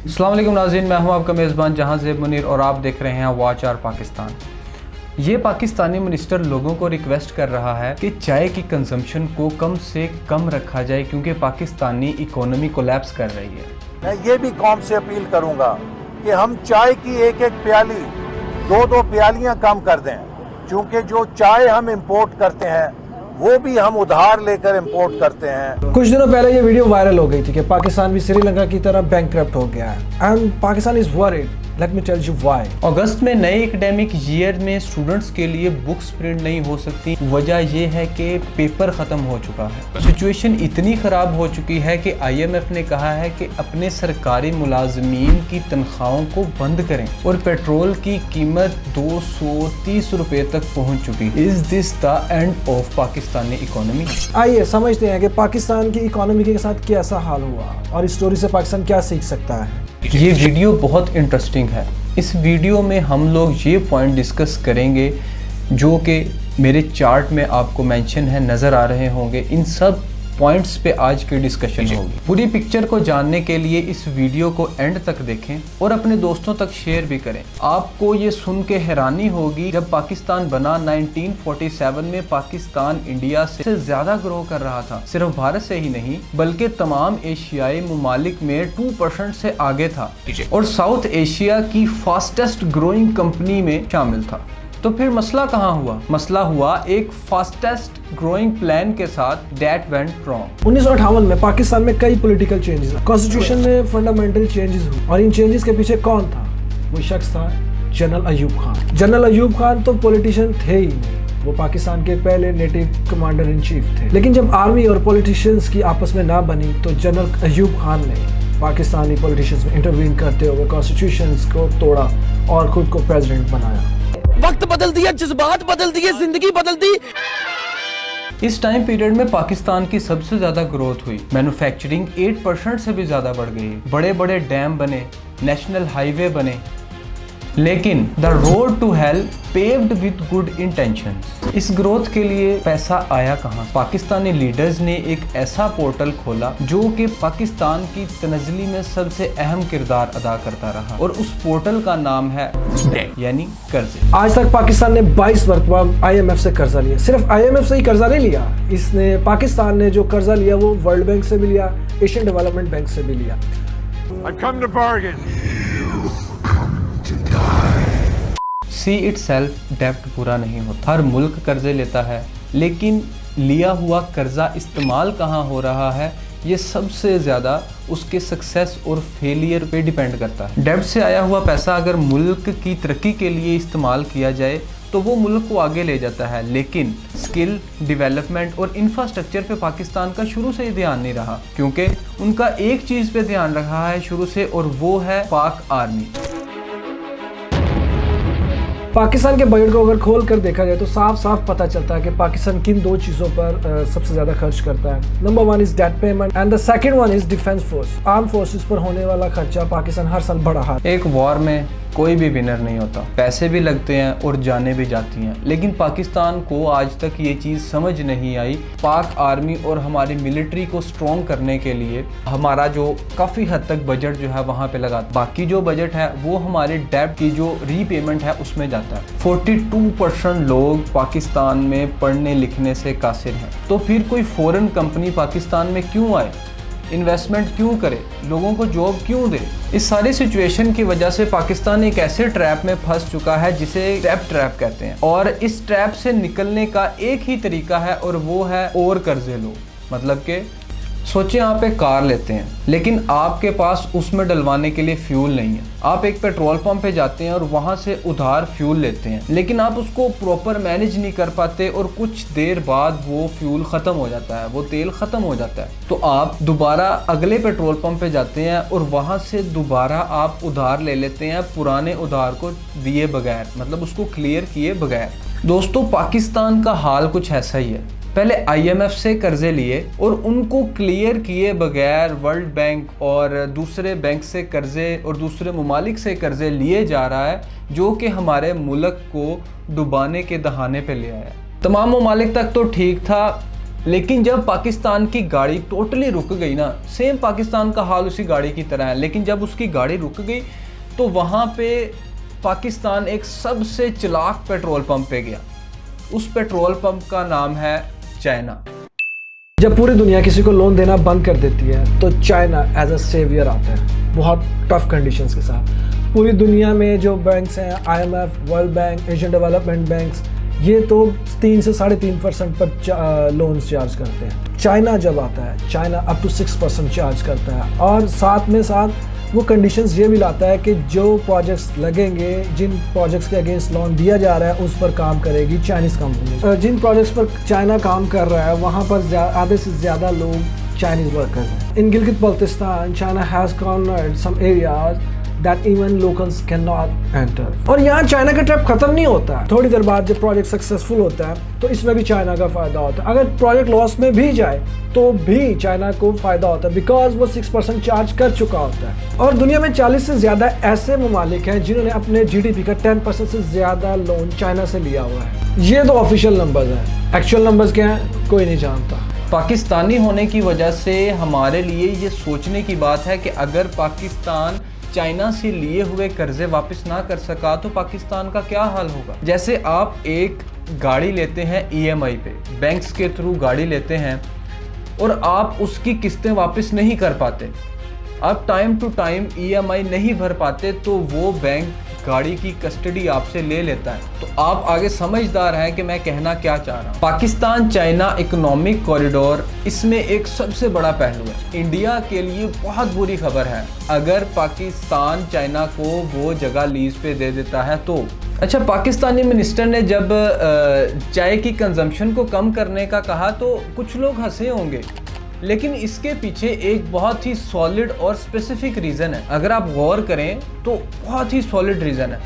अस्सलाम वालेकुम नाज़रीन, मैं हूं आपका मेज़बान जहां ज़ेब मुनीर और आप देख रहे हैं वॉच आवर पाकिस्तान। ये पाकिस्तानी मिनिस्टर लोगों को रिक्वेस्ट कर रहा है कि चाय की कंजम्पशन को कम से कम रखा जाए क्योंकि पाकिस्तानी इकोनॉमी कोलैप्स कर रही है। मैं ये भी कौम से अपील करूंगा कि हम चाय की एक एक प्याली दो प्यालियां कम कर दें, क्योंकि जो चाय हम इंपोर्ट करते हैं वो भी हम उधार लेकर इंपोर्ट करते हैं। कुछ दिनों पहले ये वीडियो वायरल हो गई थी कि पाकिस्तान भी श्रीलंका की तरह बैंकक्रप्ट हो गया है and Pakistan is worried. Let me tell you why. अगस्त में नए एकेडमिक ईयर में स्टूडेंट्स के लिए बुक्स प्रिंट नहीं हो सकती। वजह यह है कि पेपर ख़त्म हो चुका है। सिचुएशन इतनी ख़राब हो चुकी है कि IMF ने कहा है कि अपने सरकारी मुलाजमीन की तनख्वाहों को बंद करें और पेट्रोल की कीमत 230 रुपये तक पहुँच चुकी है। Is this the end of Pakistani economy? आइए समझते हैं कि पाकिस्तान की इकोनॉमी के साथ कैसा हाल हुआ और इस स्टोरी से पाकिस्तान क्या सीख सकता है। ये वीडियो बहुत इंटरेस्टिंग है। इस वीडियो में हम लोग ये पॉइंट डिस्कस करेंगे जो कि मेरे चार्ट में आपको मेंशन है, नज़र आ रहे होंगे। इन सब पॉइंट्स पे आज की डिस्कशन होगी। पूरी पिक्चर को जानने के लिए इस वीडियो को एंड तक देखें और अपने दोस्तों तक शेयर भी करें। आपको ये सुन के हैरानी होगी, जब पाकिस्तान बना 1947 में पाकिस्तान इंडिया से ज़्यादा ग्रो कर रहा था। सिर्फ भारत से ही नहीं बल्कि तमाम एशियाई ममालिक में 2% से आगे था और साउथ एशिया की फास्टेस्ट ग्रोइंग कंपनी में शामिल था। तो फिर मसला कहाँ हुआ? मसला हुआ एक फास्टेस्ट ग्रोइंग प्लान के साथ दैट वेंट रॉन्ग। 1958 में पाकिस्तान में कई पॉलिटिकल चेंजेस, कॉन्स्टिट्यूशन में फंडामेंटल चेंजेस हुए और इन चेंजेस के पीछे कौन था? वो शख्स था जनरल अयूब खान। जनरल अयूब खान तो पॉलिटिशियन थे ही नहीं, वो पाकिस्तान के पहले नेटिव कमांडर इन चीफ थे। लेकिन जब आर्मी और पॉलिटिशियंस की आपस में ना बनी तो जनरल अयूब खान ने पाकिस्तानी पॉलिटिशियंस में इंटरवीन करते हुए कॉन्स्टिट्यूशन को तोड़ा और खुद को प्रेसिडेंट बनाया। वक्त बदल दिया, जज्बात बदल दिए, जिंदगी बदल दी। इस टाइम पीरियड में पाकिस्तान की सबसे ज्यादा ग्रोथ हुई। मैन्युफैक्चरिंग 8% से भी ज्यादा बढ़ गई। बड़े बड़े डैम बने, नेशनल हाईवे बने, लेकिन the road to hell paved with good intentions. इस ग्रोथ के लिए पैसा आया कहां? पाकिस्तानी लीडर्स ने एक ऐसा पोर्टल खोला जो कि पाकिस्तान की तनज़्ज़ुली में सबसे अहम किरदार अदा करता रहा और उस पोर्टल का नाम है डेट यानी कर्जे। आज तक पाकिस्तान ने 22 मरतबा IMF से कर्जा लिया। सिर्फ IMF से ही कर्जा नहीं लिया, इसने पाकिस्तान ने जो कर्जा लिया वो वर्ल्ड बैंक से भी लिया, एशियन डेवलपमेंट बैंक से भी लिया। सी इटसेल्फ डेब्ट पूरा नहीं होता। हर मुल्क कर्जे लेता है, लेकिन लिया हुआ कर्जा इस्तेमाल कहाँ हो रहा है ये सबसे ज़्यादा उसके सक्सेस और फेलियर पे डिपेंड करता है। डेब्ट से आया हुआ पैसा अगर मुल्क की तरक्की के लिए इस्तेमाल किया जाए तो वो मुल्क को आगे ले जाता है, लेकिन स्किल डेवलपमेंट और इंफ्रास्ट्रक्चर पे पाकिस्तान का शुरू से ही ध्यान नहीं रहा, क्योंकि उनका एक चीज़ पे ध्यान रखा है शुरू से और वो है पाक आर्मी। पाकिस्तान के बजट को अगर खोल कर देखा जाए तो साफ साफ पता चलता है कि पाकिस्तान किन दो चीज़ों पर सबसे ज़्यादा खर्च करता है। Number 1 is debt payment and the second one is defence force. Arm forces पर होने वाला खर्चा पाकिस्तान हर साल बढ़ा है। एक वॉर में कोई भी विनर नहीं होता, पैसे भी लगते हैं और जाने भी जाती हैं, लेकिन पाकिस्तान को आज तक ये चीज़ समझ नहीं आई। पाक आर्मी और हमारी मिलिट्री को स्ट्रॉन्ग करने के लिए हमारा जो काफ़ी हद तक बजट जो है वहाँ पे लगा, बाकी जो बजट है वो हमारे डेब्ट की जो रीपेमेंट है उसमें जाता है। 42% लोग पाकिस्तान में पढ़ने लिखने से कासिर हैं, तो फिर कोई फॉरेन कंपनी पाकिस्तान में क्यों आए, इन्वेस्टमेंट क्यों करे, लोगों को जॉब क्यों दे? इस सारी सिचुएशन की वजह से पाकिस्तान एक ऐसे ट्रैप में फंस चुका है जिसे डेब्ट ट्रैप कहते हैं, और इस ट्रैप से निकलने का एक ही तरीका है और वो है और कर्जे लो। मतलब कि सोचिए आप एक कार लेते हैं, लेकिन आपके पास उसमें डलवाने के लिए फ्यूल नहीं है। आप एक पेट्रोल पंप पे जाते हैं और वहाँ से उधार फ्यूल लेते हैं, लेकिन आप उसको प्रॉपर मैनेज नहीं कर पाते और कुछ देर बाद वो फ्यूल ख़त्म हो जाता है, वो तेल ख़त्म हो जाता है। तो आप दोबारा अगले पेट्रोल पंप पे जाते हैं और वहाँ से दोबारा आप उधार ले लेते हैं, पुराने उधार को दिए बगैर, मतलब उसको क्लियर किए बगैर। दोस्तों, पाकिस्तान का हाल कुछ ऐसा ही है। पहले IMF से कर्जे लिए और उनको क्लियर किए बगैर वर्ल्ड बैंक और दूसरे बैंक से कर्जे और दूसरे ममालिक से कर्जे लिए जा रहा है, जो कि हमारे मुल्क को डुबाने के दहाने पे ले आया। तमाम ममालिक तक तो ठीक था, लेकिन जब पाकिस्तान की गाड़ी टोटली रुक गई ना, सेम पाकिस्तान का हाल उसी गाड़ी की तरह है, लेकिन जब उसकी गाड़ी रुक गई तो वहाँ पे पाकिस्तान एक सबसे चालाक पेट्रोल पंप पे गया। उस पेट्रोल पंप का नाम है चाइना। जब पूरी दुनिया किसी को लोन देना बंद कर देती है तो चाइना एज अ सेवियर आता है, बहुत टफ कंडीशंस के साथ। पूरी दुनिया में जो बैंक्स हैं, IMF, world bank, Asian development banks, ये तो 3 से 3.5% पर लोन्स चार्ज करते हैं। चाइना जब आता है, चाइना अप टू 6% चार्ज करता है, और साथ में साथ वो कंडीशंस ये भी लाता है कि जो प्रोजेक्ट्स लगेंगे, जिन प्रोजेक्ट्स के अगेंस्ट लोन दिया जा रहा है, उस पर काम करेगी चाइनीज़ कंपनी। जिन प्रोजेक्ट्स पर चाइना काम कर रहा है वहाँ पर आधे से ज़्यादा लोग चाइनीज़ वर्कर्स हैं। In Gilgit Baltistan, China has cornered some areas that even locals cannot enter। और यहाँ चाइना का ट्रैप खत्म नहीं होता है। थोड़ी देर बाद जब प्रोजेक्ट सक्सेसफुल होता है तो इसमें भी चाइना का फायदा होता है। अगर प्रोजेक्ट लॉस में भी जाए तो भी चाइना को फायदा होता है, बिकॉज वो 6% चार्ज कर चुका होता है। और दुनिया में 40 से ज्यादा ऐसे ममालिक हैं जिन्होंने अपने GDP का 10% से ज्यादा लोन चाइना से लिया हुआ है। ये तो ऑफिशियल नंबर्स हैं, एक्चुअल नंबर्स क्या है कोई नहीं जानता। पाकिस्तानी होने की वजह से हमारे लिए ये सोचने की बात है कि अगर पाकिस्तान चाइना से लिए हुए कर्जे वापस ना कर सका तो पाकिस्तान का क्या हाल होगा। जैसे आप एक गाड़ी लेते हैं EMI पे, बैंक्स के थ्रू गाड़ी लेते हैं और आप उसकी किस्तें वापस नहीं कर पाते, आप टाइम टू टाइम EMI नहीं भर पाते, तो वो बैंक गाड़ी की कस्टडी आपसे ले लेता है। तो आप आगे समझदार हैं कि मैं कहना क्या चाह रहा हूँ। पाकिस्तान चाइना इकोनॉमिक कॉरिडोर, इसमें एक सबसे बड़ा पहलू है। इंडिया के लिए बहुत बुरी खबर है अगर पाकिस्तान चाइना को वो जगह लीज पे दे देता है तो। अच्छा, पाकिस्तानी मिनिस्टर ने जब चाय की कंजम्पशन को कम करने का कहा तो कुछ लोग हंसे होंगे, लेकिन इसके पीछे एक बहुत ही सॉलिड और स्पेसिफिक रीज़न है। अगर आप गौर करें तो बहुत ही सॉलिड रीज़न है।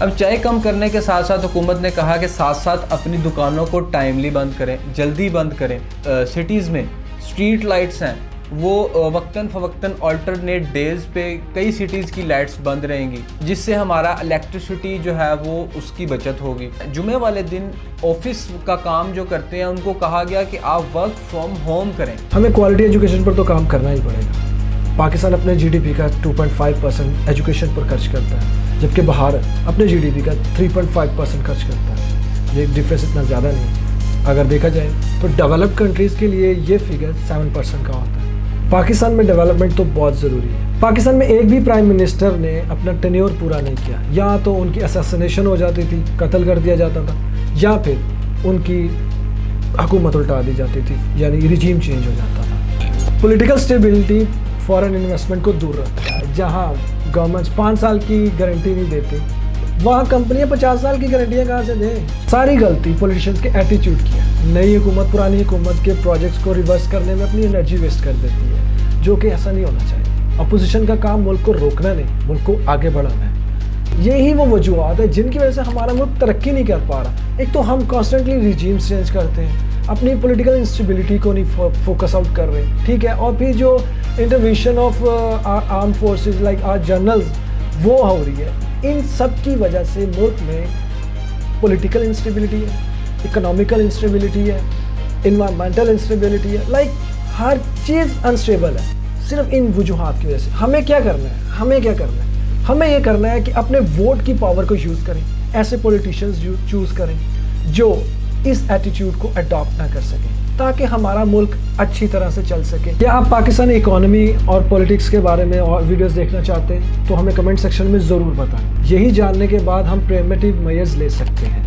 अब चाय कम करने के साथ साथ हुकूमत ने कहा कि साथ साथ अपनी दुकानों को टाइमली बंद करें, जल्दी बंद करें। सिटीज़ में स्ट्रीट लाइट्स हैं, वो वक्तन फ़वक्तन अल्टरनेट डेज़ पे कई सिटीज़ की लाइट्स बंद रहेंगी, जिससे हमारा इलेक्ट्रिसिटी जो है वो उसकी बचत होगी। जुमे वाले दिन ऑफिस का काम जो करते हैं उनको कहा गया कि आप वर्क फ्रॉम होम करें। हमें क्वालिटी एजुकेशन पर तो काम करना ही पड़ेगा। पाकिस्तान अपने GDP का 2.5% एजुकेशन पर खर्च करता है, जबकि भारत अपने GDP का 3.5% खर्च करता है। ये डिफरेंस इतना ज़्यादा नहीं। अगर देखा जाए तो डेवलप्ड कंट्रीज़ के लिए ये फिगर 7% का होता है। पाकिस्तान में डेवलपमेंट तो बहुत ज़रूरी है। पाकिस्तान में एक भी प्राइम मिनिस्टर ने अपना टेन्योर पूरा नहीं किया, या तो उनकी असैसिनेशन हो जाती थी, कत्ल कर दिया जाता था, या फिर उनकी हुकूमत उल्टा दी जाती थी, यानी रिजीम चेंज हो जाता था। पॉलिटिकल स्टेबिलिटी फॉरेन इन्वेस्टमेंट को दूर रखता है। जहाँ गवर्नमेंट्स 5 साल की गारंटी नहीं देती, वहाँ कंपनियां 50 साल की गारंटियाँ कहाँ से दें। सारी गलती पॉलिटिशियंस के एटीट्यूड की है। नई हुकूमत पुरानी हुकूमत के प्रोजेक्ट्स को रिवर्स करने में अपनी एनर्जी वेस्ट कर देती है, जो कि ऐसा नहीं होना चाहिए। अपोजिशन का काम मुल्क को रोकना नहीं, मुल्क को आगे बढ़ाना है। यही वो वजूहत है जिनकी वजह से हमारा मुल्क तरक्की नहीं कर पा रहा। एक तो हम कॉन्स्टेंटली रिजीम्स चेंज करते हैं, अपनी पॉलिटिकल इंस्टेबिलिटी को नहीं फोकस आउट कर रहे, ठीक है, और फिर जो intervention of arm forces like our generals वो हो रही है। इन सब की वजह से मुल्क में पॉलिटिकल इंस्टेबिलिटी है, इकोनॉमिकल इंस्टेबिलिटी है, इन्वायरमेंटल इंस्टेबिलिटी है, लाइक हर चीज़ अनस्टेबल है सिर्फ इन वजूहात की वजह से। हमें क्या करना है? हमें ये करना है कि अपने वोट की पावर को यूज़ करें, ऐसे पॉलिटिशियंस चूज़ करें जो इस एटीट्यूड को अडॉप्ट ना कर सकें, ताकि हमारा मुल्क अच्छी तरह से चल सके। या आप पाकिस्तानी इकोनॉमी और पॉलिटिक्स के बारे में और वीडियोस देखना चाहते हैं तो हमें कमेंट सेक्शन में ज़रूर बताएं। यही जानने के बाद हम प्रिवेंटिव मेजर्स ले सकते हैं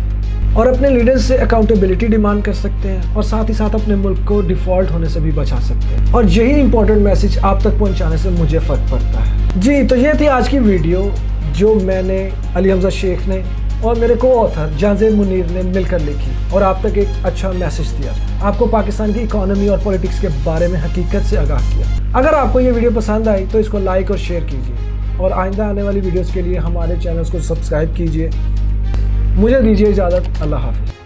और अपने लीडर्स से अकाउंटेबिलिटी डिमांड कर सकते हैं, और साथ ही साथ अपने मुल्क को डिफ़ॉल्ट होने से भी बचा सकते हैं। और यही इंपॉर्टेंट मैसेज आप तक पहुँचाने से मुझे फ़र्क पड़ता है। जी, तो ये थी आज की वीडियो जो मैंने अली हमजा शेख ने और मेरे को ऑथर जाज़ेब मुनीर ने मिलकर लिखी और आप तक एक अच्छा मैसेज दिया, आपको पाकिस्तान की इकोनॉमी और पॉलिटिक्स के बारे में हकीकत से आगाह किया। अगर आपको ये वीडियो पसंद आई तो इसको लाइक और शेयर कीजिए, और आइंदा आने वाली वीडियोस के लिए हमारे चैनल्स को सब्सक्राइब कीजिए। मुझे दीजिए इजाज़त। अल्लाह हाफ़िज़।